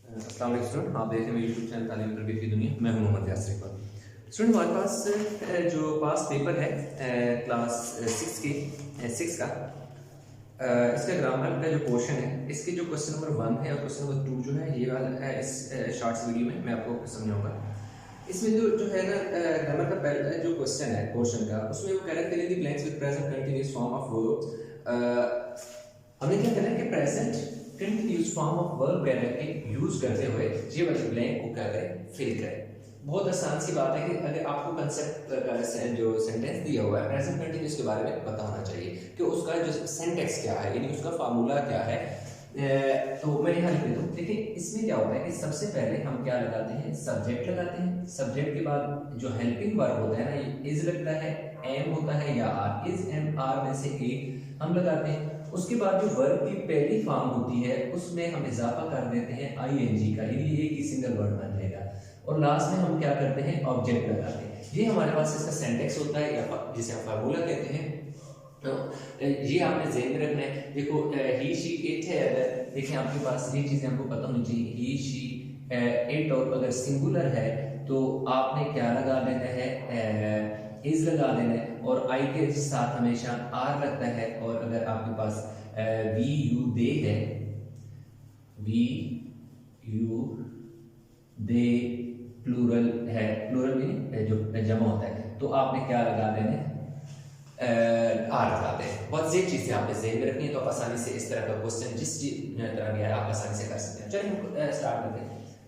अस्सलाम वालेकुम स्टूडेंट, आप देख रहे हैं मेरे यूट्यूब चैनल तालीम तरबियत की दुनिया। मैं हूं मोहम्मद यासर इकबाल। स्टूडेंट, हमारे पास जो पास पेपर है क्लास 6 का इसका ग्रामर का जो पोर्शन है, इसके जो क्वेश्चन नंबर 1 है और क्वेश्चन नंबर 2 जो है, ये वाला है इस शॉर्ट्स वीडियो में मैं आपको समझाऊंगा। इसमें जो है ना, ग्रामर का पहला जो क्वेश्चन है पोर्शन का, उसमें वो कह रहा है fill in the blanks with present continuous form of verb. हमने क्या करना है कि present continuous form of verb कह रहे हैं यूज करते हुए ये वाले ब्लैंक को क्या करें, फिल करें। बहुत आसान सी बात है कि अगर आपको कंसेप्ट का जो सेंटेंस दिया हुआ है प्रेजेंट कंटीन्यूअस के बारे में पता होना चाहिए कि उसका जो सिंटैक्स क्या है, यानी उसका फार्मूला क्या है। तो मैं यहाँ लिख देता हूँ। देखिए इसमें क्या होता है कि सबसे पहले हम क्या लगाते हैं, सब्जेक्ट लगाते हैं। सब्जेक्ट के बाद जो हेल्पिंग वर्ब होता है ना, ये इज लगता है, एम होता है या आर, इज एम आर में से एक हम लगाते हैं। उसके बाद जो वर्ब की पहली फॉर्म होती है उसमें हम इजाफा कर देते हैं आईएनजी का, यानी एक ही सिंगल वर्ड बन जाएगा। और लास्ट में हम क्या करते हैं, ऑब्जेक्ट लगाते हैं। ये हमारे पास इसका सेंटेक्स होता है या जिसे हम फार्मूला कहते हैं। तो ये आपने ज़हन में रखना है। देखो ही शी इट है, अगर देखें आपके पास ये चीज़ें आपको पता होनी चाहिए। ही शी इट, और अगर सिंगुलर है तो आपने क्या लगा देना है, इज लगा देना है। और आई के साथ हमेशा आर लगता है। और अगर आपके पास वी यू दे है, वी यू दे प्लूरल है, प्लूरल मीनिंग जो जमा होता है, तो आपने क्या लगा देना है, आर लगाते हैं। बहुत सी चीजें आपने ज़हन में रखनी है, तो आप आसानी से इस तरह का क्वेश्चन जिस तरह गया है आप आसानी से कर सकते हैं। चलिए हम स्टार्ट करते हैं।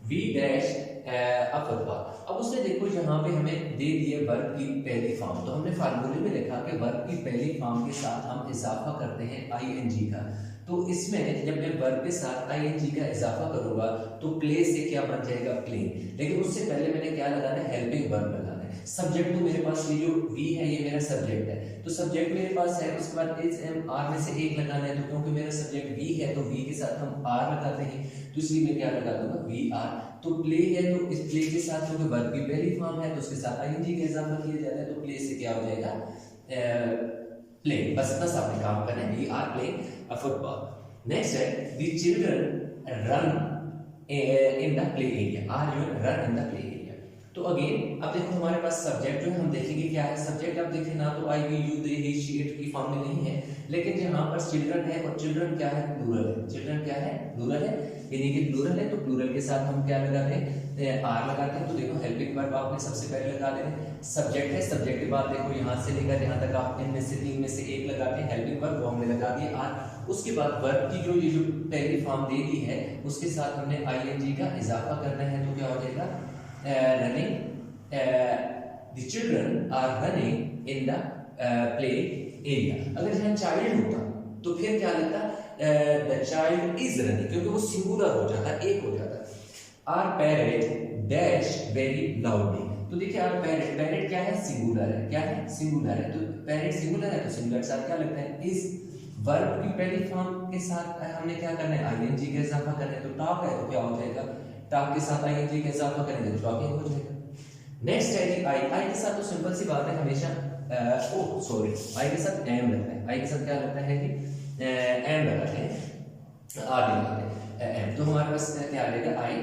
We dash football. अब उसने देखो यहाँ पे हमें दे दिए वर्ब की पहली फॉर्म, तो हमने फार्मूले में लिखा कि वर्ब की पहली फॉर्म के साथ हम इजाफा करते हैं आईएनजी का। तो इसमें जब मैं वर्ब के साथ आईएनजी का इजाफा करूंगा तो प्ले से क्या बन जाएगा, प्लेन। लेकिन उससे पहले मैंने क्या लगाना है, हेल्पिंग वर्ब लगाना है। सब्जेक्ट तो मेरे पास ये जो वी है ये मेरा सब्जेक्ट है, तो सब्जेक्ट मेरे पास है। उसके बाद इज एम आर में से एक लगाना है, तो क्योंकि मेरा सब्जेक्ट वी है तो वी के साथ हम आर लगाते हैं, तो इसलिए मैं क्या लगा दूंगा, वी आर। तो प्ले है, तो इस प्ले के साथ क्योंकि वर्ब की पहली फॉर्म है तो उसके साथ आईएनजी का इजाफा किया जाता है, तो प्ले से क्या हो जाएगा, प्ले। बस इतना सा आपने काम करना है, we are playing a football. Next है the children run in the play area, are you run in the play area. तो अगेन अब देखो हमारे पास सब्जेक्ट जो है हम देखेंगे क्या है। सब्जेक्ट आप देखें ना तो I we you they he she it की फॉर्म में नहीं है, लेकिन यहाँ पर चिल्ड्रन है और चिल्ड्रन क्या है, प्लूरल है। चिल्ड्रन क्या है, प्लूरल है, यानी कि प्लूरल है, तो प्लूरल के साथ हम क्या लगाते हैं, आर लगाते हैं। तो देखो हेल्पिंग वर्ब आपने सबसे पहले लगा देना। सब्जेक्ट है, सब्जेक्ट के बाद देखो यहाँ से लेकर यहाँ तक आप इनमें से तीन में से एक लगाते हैं, हेल्पिंग वर्ब, वो हमने लगा दिया आर। उसके बाद वर्ब की जो ये जो पहली फॉर्म दे दी है उसके साथ हमने आईएनजी का इजाफा करना है, तो क्या हो जाएगा, running, the children are running in the play area. अगर यहाँ चाइल्ड होता तो फिर क्या लगता, द चाइल्ड इज रनिंग, क्योंकि वो सिंगुलर हो जाता, एक हो जाता। Are parrot dash very loudly. तो देखिए आर पैरेट, पैरेट क्या है, सिंगुलर है, क्या है, सिंगुलर है। तो पैरेट सिंगुलर है तो सिंगुलर के साथ क्या लगता है, इज। वर्ब की पहली फॉर्म के साथ हमने क्या करना है, आईएनजी का इजाफा करना है। तो टॉक है तो क्या हो जाएगा, टॉक के साथ आईएनजी का इजाफा करेंगे तो टॉकिंग हो जाएगा। नेक्स्ट है कि आई, आई के साथ तो सिंपल सी बात है, हमेशा आई के साथ एम लगता है। आई के साथ क्या लगता है कि एम लगाते हैं, आगे लगाते हैं एम। तो हमारे पास क्या आ जाएगा, आई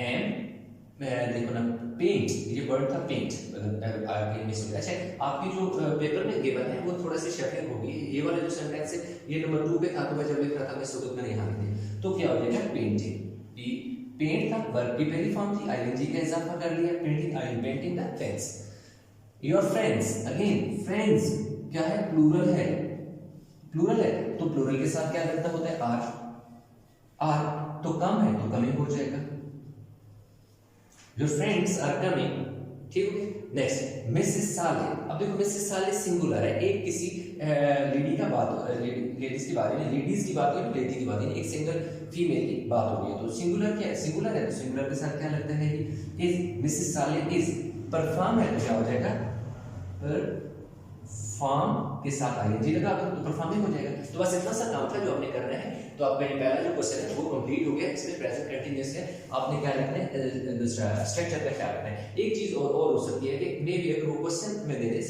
एम। देखो ना, पेंट, ये वर्ड था पेंट, आगे मिस हो गया। अच्छा, आपकी जो पेपर में गिवन है वो थोड़ा सी शफिंग होगी। ये वाला जो सेंटेंस है ये नंबर 2 पे था, तो मैं जब लिख रहा था मैं सुबह में यहाँ लिखे, तो क्या हो जाएगा, पेंटिंग। पेंट था, वर्ब की पहली फॉर्म थी, आईएनजी का इजाफा कर लिया, painting, I am painting the fence. Your friends, again friends क्या है, प्लूरल है, प्लूरल है, तो प्लूरल के साथ क्या लगता होता है, आर। आर तो कम है तो कमिंग हो जाएगा, योर फ्रेंड्स आर कमिंग, ठीक है। नेक्स्ट मिसेस साले। अब देखो मिसेस साले सिंगुलर है, एक किसी लेडी का बात, लेडीज की बात है, लेडीज की बात है, लेडी की बात है, एक सिंगल फीमेल की बात हो रही है। तो सिंगुलर क्या है, सिंगुलर है तो सिंगुलर के साथ क्या लगता है, इज। मिसेस साले इज। परफॉर्म है तो क्या हो जाएगा, परफॉर्म के साथ आईएनजी लगा दो तो परफॉर्मिंग हो जाएगा। तो बस इतना सा काम था जो आपने करना है। तो आपका ये पहला जो क्वेश्चन है वो कंप्लीट हो गया। इसमें प्रेजेंट कंटीन्यूअस है, आपने क्या लिखना है, दूसरा स्ट्रक्चर का क्या रखना है। एक चीज और हो सकती है कि मे बी अगर वो क्वेश्चन में दे दे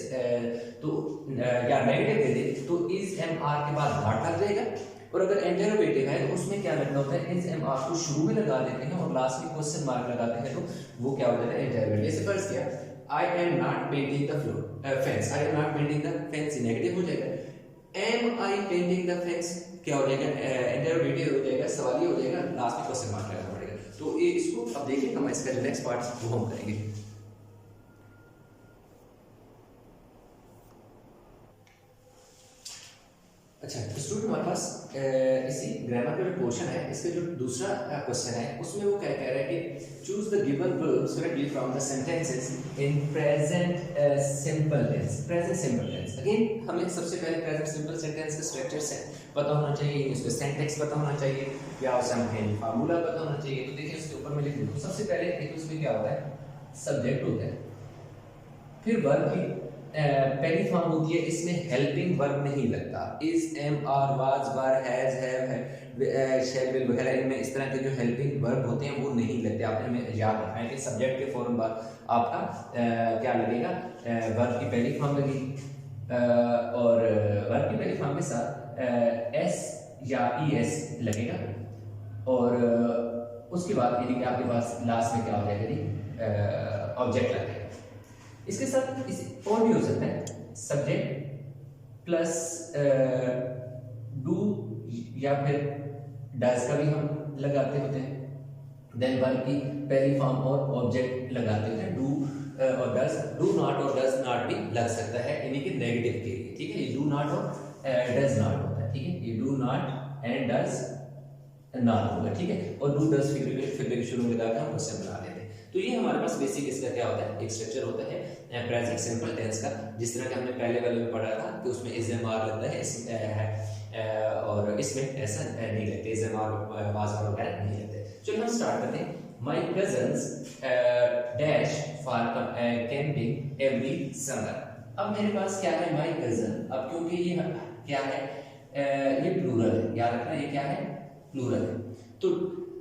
तो या नेगेटिव दे दे तो इज एम आर के बाद नॉट लग जाएगा, और अगर इंटरोगेटिव है तो उसमें क्या क्या लगना होता है, इस एम आर को शुरू में लगा देते हैं और लास्ट में क्वेश्चन मार्क लगाते हैं, तो वो क्या हो जाता है, इंटरवेल। जैसे फर्स्ट किया, I am not painting the floor fence, I am not painting the fence, negative हो जाएगा। Am I painting the fence क्या हो जाएगा, इंटररोगेटिव हो जाएगा, सवालिया हो जाएगा, लास्ट में क्वेश्चन मार्क लगाना पड़ेगा। तो ये इसको अब देखिए, हम इसका जो नेक्स्ट पार्ट वो हम करेंगे। अच्छा, तो स्टूडेंट हमारे पास इसी ग्रामर का जो पोर्शन है, इसका जो दूसरा क्वेश्चन है, उसमें वो क्या कह रहा है कि choose the given verbs correctly from the sentences in present simple tense. Present simple tense, again हमें सबसे पहले प्रेजेंट सिंपल सेंटेंस का स्ट्रक्चर से पता होना चाहिए, इसका सिंटैक्स पता होना चाहिए, या उसे हमें फार्मूला पता होना चाहिए। तो देखिए उसके ऊपर में लिख दूं, सबसे पहले देखिए उसमें क्या होता है, सब्जेक्ट होता है, फिर वर्ब की पहली फॉर्म होती है, इसमें हेल्पिंग वर्ब नहीं लगता, is, am, are, was, were, has, have, shall, will वगैरह, इनमें इस तरह के जो हेल्पिंग वर्ब होते हैं वो नहीं लगते। आपने हमें याद रखना है कि सब्जेक्ट के फौरन बाद आपका क्या लगेगा, वर्ब की पहली फॉर्म लगेगी, और वर्ब की पहली फॉर्म के साथ एस या ई एस लगेगा, और उसके बाद यदि कि आपके पास लास्ट में क्या हो जाएगा, यदि ऑब्जेक्ट लगेगा। इसके साथ इस और भी हो सकता है, सब्जेक्ट प्लस डू या फिर डज का भी हम लगाते होते हैं। देन वर्ब की पहली फॉर्म और ऑब्जेक्ट लगाते होते हैं, डू और डज, डू नॉट और डज नॉट भी लग सकता है, यानी कि नेगेटिव के लिए, ठीक है। ये डू नॉट और डज नॉट होता है, ठीक है, ये do not and does not होगा, ठीक है। और डू डज फिर शुरू में लगा के हम क्वेश्चन बना लेते हैं। तो ये हमारे पास बेसिक इसका क्या होता है, एक स्ट्रक्चर होता है प्रेजेंट सिंपल टेंस का, जिस तरह का हमने पहले वाले में पढ़ा था कि उसमें इज, एम, आर लगता है, और इसमें ऐसा नहीं लगते, इज, एम, आर, वाज, वर वगैरह नहीं लगते। चलिए हम स्टार्ट करते हैं। My cousins dash for camping every summer. अब मेरे पास क्या है, माय कजन, अब क्योंकि ये क्या है, ये प्लूरल है, याद रखना ये क्या है, प्लूरल है। तो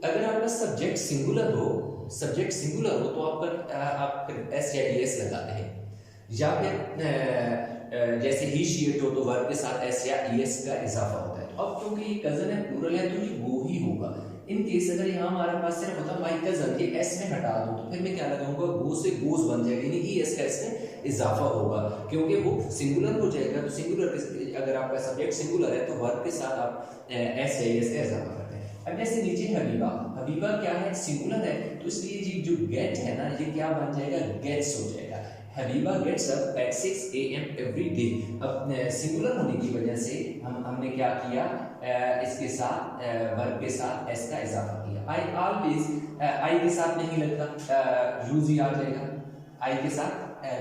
अगर आपका सब्जेक्ट सिंगुलर हो, सब्जेक्ट सिंगुलर हो, तो आप एस या एस लगाते हैं, या फिर जैसे ही, शी, इट हो तो वर्ब के साथ एस या एस का इजाफा होता है। तो अब क्योंकि ये कजन है, प्लूरल है, तो ये वो ही होगा। इन केस अगर यहाँ हमारे पास सिर्फ होता माय कजन, ये एस में हटा दूं, तो फिर मैं क्या लगाऊंगा, गो से गोस बन जाएगा, यानी कि एस का इसमें इजाफा होगा, क्योंकि वो सिंगुलर हो जाएगा। तो सिंगुलर, अगर आपका सब्जेक्ट सिंगुलर है तो वर्ब के साथ आप एस या एस का इजाफा करते हैं। अब जैसे नीचे हबीबा, हबीबा क्या है, सिंगुलर है, तो इसलिए जी जो गेट है ना, ये क्या बन जाएगा, गेट्स हो जाएगा। Habiba gets up at 6 AM every day singular होने की वजह से हमने क्या किया, इसके साथ वर्ब के साथ एस का इजाफा किया। आई ऑलवेज, आई के साथ नहीं लगता, यूज ही आ जाएगा। आई के साथ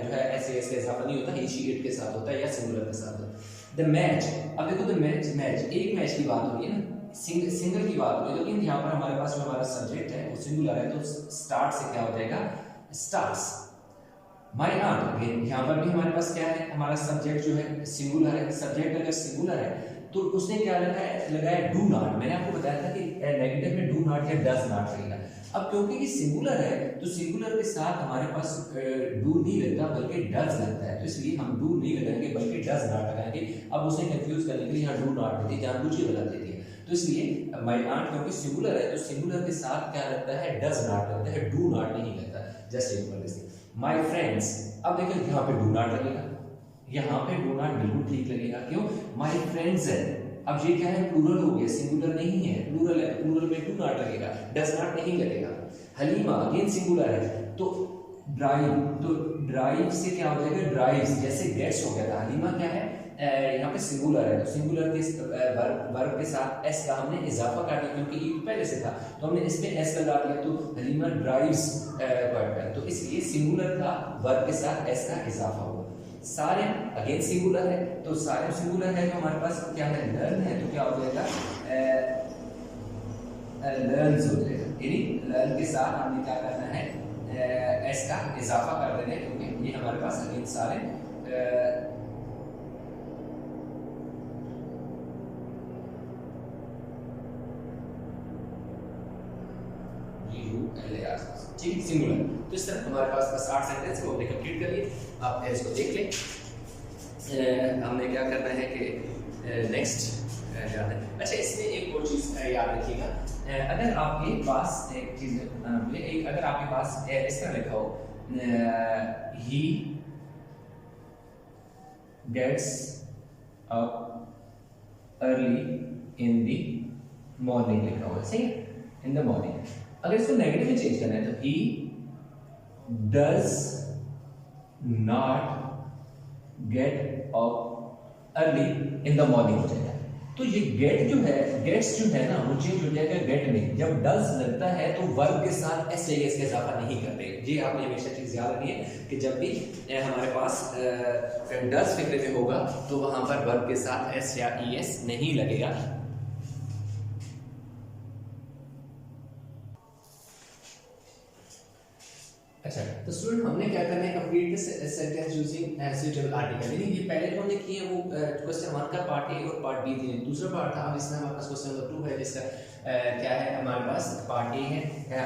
जो है एस का इजाफा नहीं होता, ही, शी, इट के साथ होता है, या सिंगुलर के साथ होता है। द मैच, अब देखो द मैच, एक मैच की बात हो रही है ना, सिंगल की बात हो रही है, लेकिन यहाँ पर हमारे पास जो हमारा सब्जेक्ट है वो सिंगुलर है, तो स्टार्ट से क्या हो जाएगा, स्टार्स। माय आंट, अगेन यहाँ पर भी हमारे पास क्या है, हमारा सब्जेक्ट जो है सिंगुलर है। सब्जेक्ट अगर सिंगुलर है तो उसने क्या लगाया डू नॉट। मैंने आपको बताया था कि नेगेटिव में डू नॉट या डज नॉट लगेगा। अब क्योंकि ये सिंगुलर है तो सिंगुलर के साथ हमारे पास डू नहीं लगता बल्कि डज लगता है, तो इसलिए हम डू नहीं लगाएंगे बल्कि डज नॉट लगाएंगे। अब उसे कंफ्यूज करने के लिए यहाँ डू नॉट देती है, जानबूझ के गलत देती है। तो इसलिए माय आंट क्योंकि सिंगुलर है तो सिंगुलर के साथ क्या लगता है, डज नॉट लगता है, डू नॉट नहीं लगता। Just simple this. My friends, अब देखिए यहाँ पे डू नॉट लगेगा, यहाँ पे डू नॉट बिल्कुल ठीक लगेगा। क्यों, माय फ्रेंड्स है। अब ये क्या है, प्लूरल हो गया, सिंगुलर नहीं है, प्लूरल है, प्लूरल में डू नॉट लगेगा, डज नॉट नहीं लगेगा। हलीमा अगेन सिंगुलर है तो ड्राइव, तो ड्राइव से क्या हो जाएगा, ड्राइव्स, जैसे गेट्स हो गया था। हलीमा क्या है, यहाँ पे सिंगुलर है तो सिंगुलर के वर्ब के साथ एस का हमने इजाफा कर दिया, क्योंकि ई पहले से था तो हमने इसमें एस लगा दिया, तो हलीमा ड्राइव्स वर्ब है, तो इसलिए सिंगुलर का वर्ब के साथ एस का इजाफा होगा। सारे अगेन सिंगुलर है तो सारे सिंगुलर है, तो हमारे पास क्या है, लर्न है, तो क्या हो जाएगा, लर्न्स हो जाएगा। यानी लर्न के साथ हमने क्या करना है, एस का इजाफा कर देना है, क्योंकि ये हमारे पास अगेन सारे ठीक सिंगुलर। तो इस तरह हमारे पास बस 8 सेंटेंस को हमने कंप्लीट कर लिए। आप इसको देख लें। हमने क्या करना है कि नेक्स्ट जाता है। अच्छा, इसमें एक और चीज़ याद रखिएगा, अगर आपके पास एक चीज़ बताना भूले, एक अगर आपके पास इस तरह लिखा हो he gets up early in the morning लिखा हुआ है, सही है, इन द मॉर्निंग। अगर इसको नेगेटिव में चेंज करना है तो he does not get up early in the morning हो जाएगा। तो ये गेट जो है, गेट्स जो है ना, वो चेंज हो जाएगा गेट में। जब डज लगता है तो वर्ब के साथ एस या एस का इजाफा नहीं करते। ये आपने हमेशा चीज याद रखनी है कि जब भी हमारे पास डज फिक्रे में होगा तो वहां पर वर्ब के साथ एस या ई एस नहीं लगेगा। अच्छा, तो स्टूडेंट हमने क्या करना है, complete this sentence using suitable article. यानी ये पहले जो हमने किए वो क्वेश्चन 1 का पार्ट ए और पार्ट बी थे, दूसरा पार्ट था। अब इसमें हमारे पास क्वेश्चन नंबर 2 है, जिसका क्या है, हमारे पास पार्ट ए है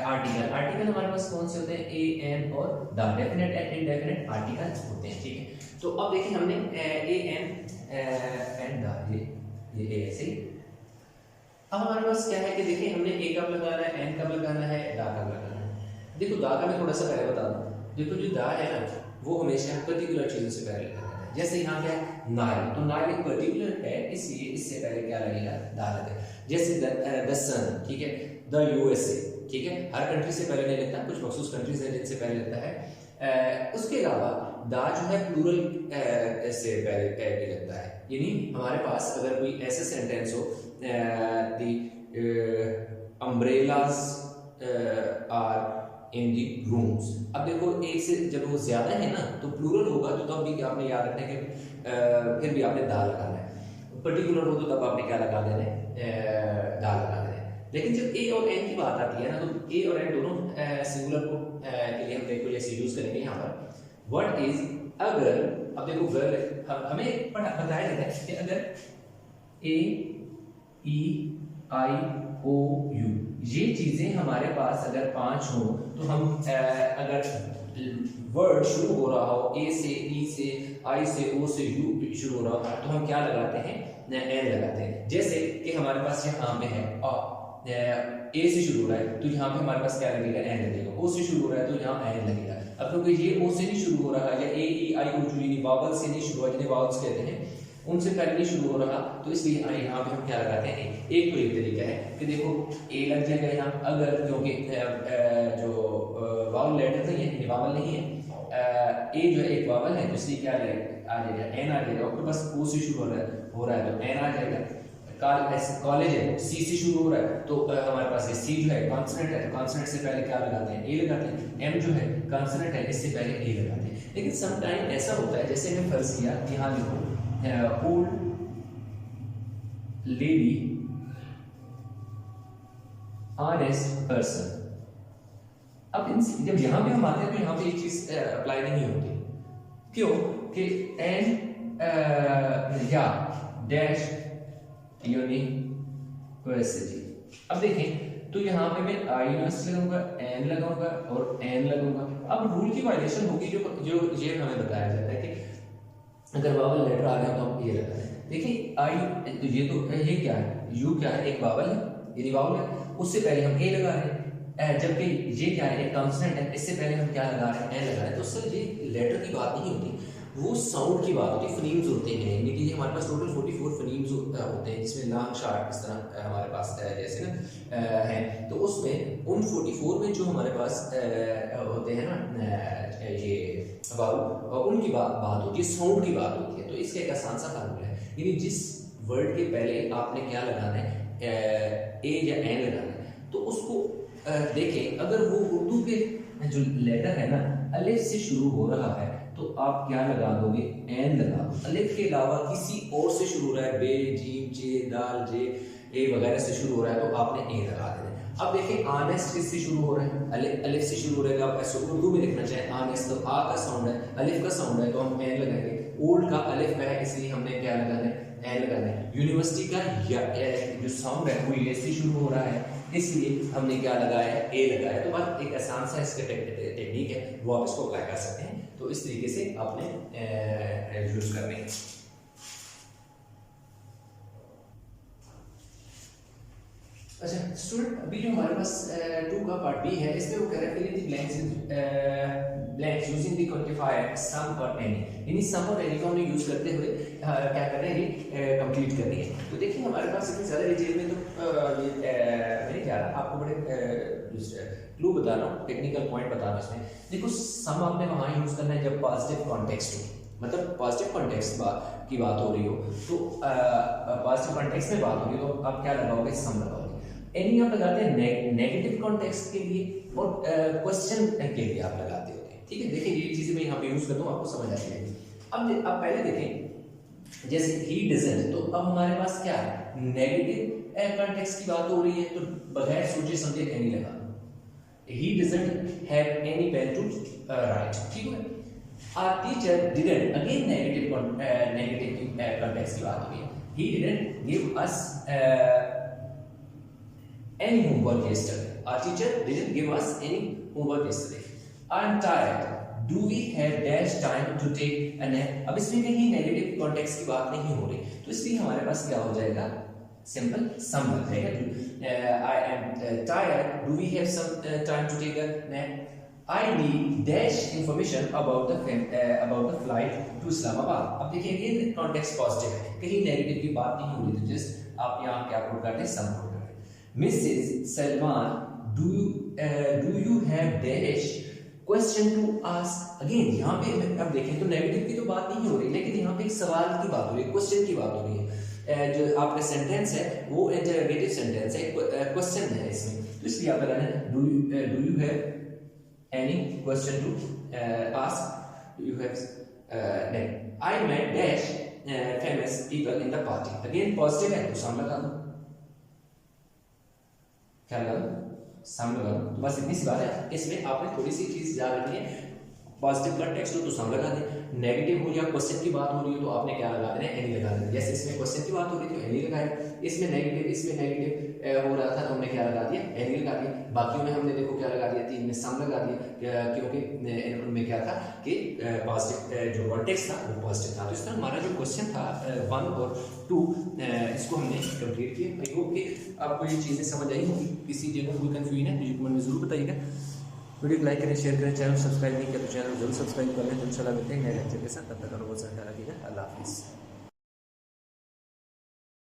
आर्टिकल। आर्टिकल हमारे पास कौन से होते हैं, ए एन और the, definite and indefinite article होते हैं, ठीक है। तो अब देखिए हमने ए एन एंड द, ये ए ऐसे। अब हमारे पास क्या है कि देखिए हमने ए कब लगाना है, एन कब लगाना है, द कब लगाना है। देखो दा का मैं थोड़ा सा पहले बता दूं। देखो जो दा है ना, वो हमेशा पर्टिकुलर चीजों से पहले लगता है। जैसे यहाँ क्या है, नाइल, तो नाइल एक पर्टिकुलर है, इसलिए इससे पहले क्या लगेगा, दा लगेगा। जैसे द सन, ठीक है, द यूएसए, ठीक है, हर कंट्री से पहले नहीं लगता, कुछ मखसूस कंट्रीज है जिनसे पहले लगता है। उसके अलावा दा जो है प्लूरल से पहले लगता है। यानी हमारे पास अगर कोई ऐसा सेंटेंस हो, the umbrellas are in the rooms. अब देखो एक से जब वो ज्यादा है ना तो प्लूरल होगा, तो तब भी आपने याद रखना है कि फिर भी आपने दा लगाना है। पर्टिकुलर हो तो तब आपने क्या लगा देना है, दा लगा देना है। लेकिन जब ए और एन की बात आती है ना, तो ए और एन दोनों सिंगुलर को के लिए हम देखो जैसे यूज करेंगे यहाँ पर। व्हाट इज, अगर, अब देखो वर्ब हमें बताया जाता है कि अगर ए ई आई ओ यू, ये चीजें हमारे पास अगर 5 हो तो हम अगर वर्ड शुरू हो रहा हो ए से, ई से, आई से, ओ से, यू शुरू हो रहा हो तो हम क्या लगाते हैं, एन लगाते हैं। जैसे कि हमारे पास यहाँ पे है ए से शुरू हो रहा है तो यहाँ पे हमारे पास क्या लगेगा, एन लगेगा। ओ से शुरू हो रहा है तो यहाँ एन लगेगा। अब क्योंकि ये ओ से नहीं शुरू हो रहा है, या ए ई आई ओ यू वावल से नहीं शुरू हुआ, जिन्हें वावल्स कहते हैं, उनसे पहले नहीं शुरू हो रहा, तो इसलिए यहाँ पे हम क्या लगाते हैं, एक तो एक तरीका है कि देखो ए लग जाएगा यहाँ, अगर क्योंकि जो वावल लेटर नहीं है, वावल नहीं है, ए जो है एक वावल है, तो इसलिए क्या आ जाएगा, एन आ जाएगा। और बस ओ से शुरू हो रहा है तो एन आ जाएगा। कॉलेज है, सी से शुरू हो रहा है तो हमारे पास ये सी जो है कॉन्सोनेंट है, तो कॉन्सोनेंट से पहले क्या लगाते हैं, ए लगाते हैं। एम जो है कॉन्सोनेंट है, इससे पहले ए लगाते हैं। लेकिन सम टाइम ऐसा होता है, जैसे मैंने फर्ज किया, यहाँ लिखो ओल्ड लेडी ऑनेस्ट पर्सन। अब जब यहां पे हम आते हैं तो यहां पे एक चीज अप्लाई नहीं होती। क्यों कि एन या डैश यूनिवर्सिटी। अब देखें तो यहाँ पे मैं आई यूनिवर्सिटी लगाऊंगा, एन लगाऊंगा और एन लगूंगा। अब रूल की वायलेशन होगी जो ये हमें बताया जाता है कि अगर वावल लेटर आ गया तो हम ये लगा दें। देखिए आई, तो ये क्या है, यू क्या है, एक वावल है, यानी वावल है, उससे पहले हम ए लगा रहे हैं। जबकि ये क्या है, एक कॉन्सोनेंट है, इससे पहले हम क्या लगा रहे हैं, एन लगा रहे हैं। तो उससे ये लेटर की बात नहीं होती, वो साउंड की बात होती है, फनीम्स होते हैं। यानी कि हमारे पास टोटल 44 फनीम्स होते हैं, जिसमें लॉन्ग शार्ट इस तरह हमारे पास जैसे ना हैं। तो उसमें उन 44 में जो हमारे पास होते हैं ना ये वावल, और उनकी बात होती है, साउंड की बात होती है। तो इसका एक आसान सा कानून है, यानी जिस वर्ड के पहले आपने क्या लगाना है, ए या एन लगाना है, तो उसको देखें, अगर वो उर्दू के जो लेटर है ना अलिफ से शुरू हो रहा है तो आप क्या लगा दोगे, एन लगा दो। अलिफ के अलावा किसी और से शुरू हो रहा है, बे, जीम, जे, दाल, जे, ए वगैरह से शुरू हो रहा है तो आपने ए लगा देना। अब देखें ऑनेस्ट किससे शुरू हो रहा है, अलिफ से शुरू हो रहा है। आप ऐसे उर्दू में लिखना चाहें ऑनेस्ट, तो आ का साउंड है, अलिफ का साउंड है, तो हम एन लगाएंगे। ओल्ड का अलिफ है, इसलिए हमने क्या लगाना है, एन लगाना है। यूनिवर्सिटी का जो साउंड है वो ये से शुरू हो रहा है, इसलिए हमने क्या लगाया है, ए लगाया। तो बस एक आसान सा इसका टेक्निक है, वो आप इसको अप्लाई कर सकते हैं। तो इस तरीके से आपने यूज करने हैं। अच्छा स्टूडेंट, अभी जो हमारे पास 2 का पार्ट बी है, इसमें वो कह रहा है fill in the blanks using the quantifier some और एनी। यानी सम और एनी को हमने यूज करते हुए क्या कर रहे हैं, ये कंप्लीट कर रही है। तो देखिए हमारे पास इतनी ज़्यादा डिटेल में तो मैंने क्या आपको बड़े क्लू बता रहा हूँ, टेक्निकल पॉइंट बता रहा हूँ इसमें। देखो सम आपने वहाँ यूज करना है जब पॉजिटिव कॉन्टेक्स्ट हो, मतलब पॉजिटिव कॉन्टेक्स्ट की बात हो रही हो, तो पॉजिटिव कॉन्टेक्स्ट में बात हो रही हो तो आप क्या लगाओगे, सम लगाओगे। एनी आप लगाते हैं नेगेटिव कॉन्टेक्स्ट के लिए और क्वेश्चन के लिए आप लगाते होते हैं। ठीक है, देखिए ये चीजें मैं यहाँ पे यूज करता हूँ, आपको समझ आ जाएगी। अब पहले देखें, जैसे ही डजंट, तो अब हमारे पास क्या है, नेगेटिव कॉन्टेक्स्ट की बात हो रही है, तो बगैर सोचे समझे एनी लगा दो। He doesn't have any pen to write. ठीक है, our teacher didn't, again negative context की बात हो रही है, he didn't give us any homework yesterday. Our teacher didn't give us any homework yesterday. I'm tired. Do we have dash time to take a nap? अब इसमें कहीं negative context की बात नहीं हो रही, तो इसलिए हमारे पास क्या हो जाएगा, सिंपल सम बन जाएगा। I am tired. Do we have some time to take a nap? I need dash information about the flight to Islamabad. अब देखिए ये कॉन्टेक्स्ट पॉजिटिव है, कहीं नेगेटिव की बात नहीं हो रही, तो जस्ट आप यहाँ क्या पुट करते हैं, सम पुट करते हैं। Mrs. Salman, do you have dash question to ask? Again यहाँ पे अब देखें तो नेगेटिव की तो बात नहीं हो रही, लेकिन यहाँ पे एक सवाल की बात हो रही है, क्वेश्चन की बात हो रही है। जो आपका सेंटेंस है वो इंटरोगेटिव सेंटेंस है, क्वेश्चन है इसमें, तो इसलिए आप लगाना do you have any question to ask? You have then I met dash famous people in the party. Again positive है तो सम लगा दो, क्या लगा दो, सम लगा दो। तो बस इतनी सी बात है, इसमें आपने थोड़ी सी चीज याद रखनी है, पॉजिटिव कॉन्टेक्स्ट हो तो सम लगा दें, नेगेटिव हो या क्वेश्चन की बात हो रही हो तो आपने क्या लगा देना, एनी लगा देना। जैसे इसमें क्वेश्चन की बात हो रही थी तो एनी लगाया, इसमें नेगेटिव हो रहा था तो हमने क्या लगा दिया, एनी लगा दिया। बाकियों में हमने देखो क्या लगा दिया, 3 में सम लगा दिया, क्योंकि इनमें क्या था कि पॉजिटिव जो कॉन्टेक्स्ट था वो पॉजिटिव था। तो इस तरह हमारा जो क्वेश्चन था 1 और 2 इसको हमने कंप्लीट किया। आई होप कि आपको ये चीज़ें समझ आई होगी, किसी जगह कोई कंफ्यूजन है तो कमेंट में जरूर बताइएगा। वीडियो को लाइक करें, शेयर करें, चैनल सब्सक्राइब नहीं किया तो चैनल जरूर सब्सक्राइब कर लें। इंशाल्लाह मिलते हैं नए लेक्चर के साथ, तब तक बहुत सारा ख्याल रखिएगा। अल्लाह हाफिज़।